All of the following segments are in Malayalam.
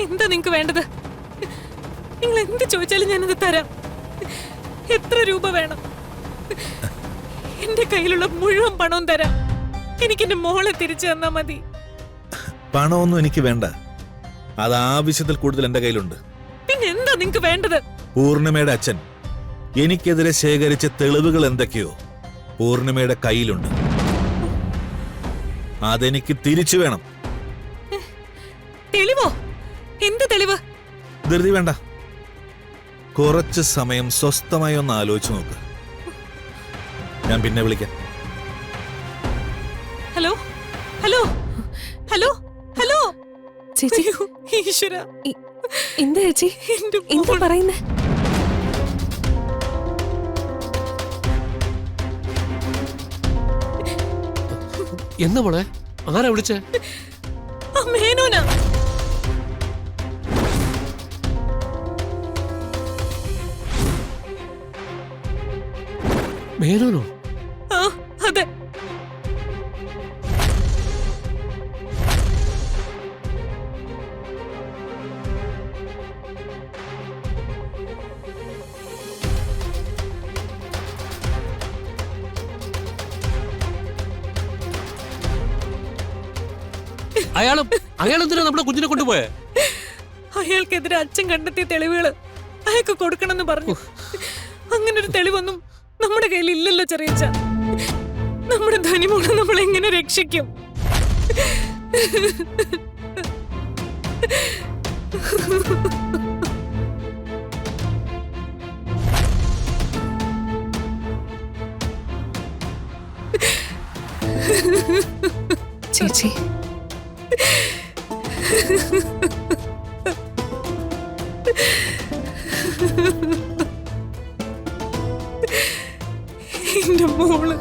എന്താ നിങ്ങക്ക് വേണ്ടത്? നിങ്ങൾ എന്ത് ചോദിച്ചാലും ഞാനത് തരാം. എത്ര രൂപ വേണം? എന്റെ കയ്യിലുള്ള മുഴുവൻ പണവും തരാം. എനിക്ക് എന്റെ മോളെ തിരിച്ചു തന്നാ മതി. പണമൊന്നും എനിക്ക് വേണ്ട. അത് ആവശ്യത്തിൽ കൂടുതൽ എന്റെ കയ്യിലുണ്ട്. പിന്നെ എന്താ നിങ്ങക്ക് വേണ്ടത്? പൂർണിമയുടെ അച്ഛൻ എനിക്കെതിരെ ശേഖരിച്ച തെളിവുകൾ എന്തൊക്കെയോ പൂർണിമയുടെ കയ്യിലുണ്ട്. അതെനിക്ക് തിരിച്ചു വേണം. തെളിവോ? എന്ത് തെളിവ്? ധൃതി വേണ്ട. കുറച്ച് സമയം സ്വസ്ഥമായി ഒന്ന് ആലോചിച്ചു നോക്ക്. ഞാൻ പിന്നെ വിളിക്കാം. ഹലോ ഹലോ ഹലോ ഹലോ ചേച്ചി, ഈശ്വര, എന്താ ചേച്ചി എന്താ പറയുന്നേ? എന്താ മോളെ, ആരാ വിളിച്ചേ? മേനോനാ. മേനോനോ? ആ, അതെ. അയാളെന്തിനാ നമ്മുടെ കുഞ്ഞിനെ കൊണ്ടുപോയേ? അയാൾക്കെതിരെ അച്ഛൻ കണ്ടെത്തിയ തെളിവുകള് അയാൾക്ക് കൊടുക്കണമെന്ന് പറഞ്ഞു. അങ്ങനെ ഒരു തെളിവൊന്നും നമ്മുടെ കയ്യിൽ ഇല്ലല്ലോ ചെറിയച്ഛ. നമ്മുടെ ധനിമോളെ നമ്മൾ എങ്ങനെ രക്ഷിക്കും? ചേച്ചി, എന്റെ മോള്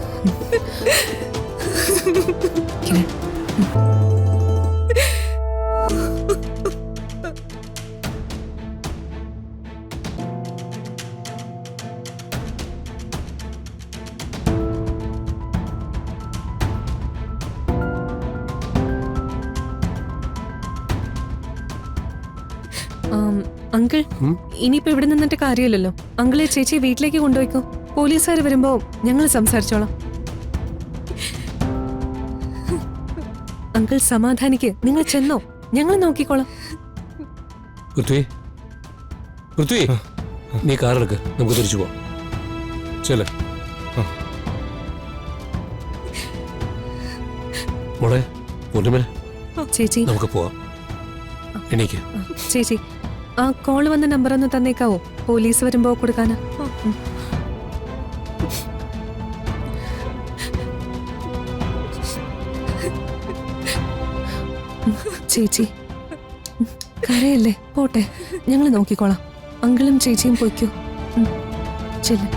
അങ്കിൾ, ഇനിയിപ്പോ ഇവിടെ നിന്നിട്ട് കാര്യമില്ലല്ലോ. അങ്കിളെ ചേച്ചിയെ വീട്ടിലേക്ക് കൊണ്ടുപോയിക്കോ. പോലീസുകാർ വരുമ്പോ ഞങ്ങൾ സംസാരിച്ചോളാം. അങ്കിൾ സമാധാനിക്ക്. നിങ്ങൾ ചെന്നോ, ഞങ്ങൾ നോക്കിക്കോളാം. നീ കാറെടുക്ക്, നമുക്ക് തിരിച്ചു പോവാം. ചെല്ലേ മോളെ. പൂർണിമേ, ചേച്ചി നമുക്ക് പോവാം. എണീക്ക്. ചേച്ചി, ആ കോള് വന്ന നമ്പർ ഒന്ന് തന്നേക്കാവോ? പോലീസ് വരുമ്പോ കൊടുക്കാനാ. ചേച്ചി കരയല്ലേ, പോട്ടെ, ഞങ്ങൾ നോക്കിക്കോളാം. അങ്കിളും ചേച്ചിയും പോയിക്കോ. ചെല്ല്.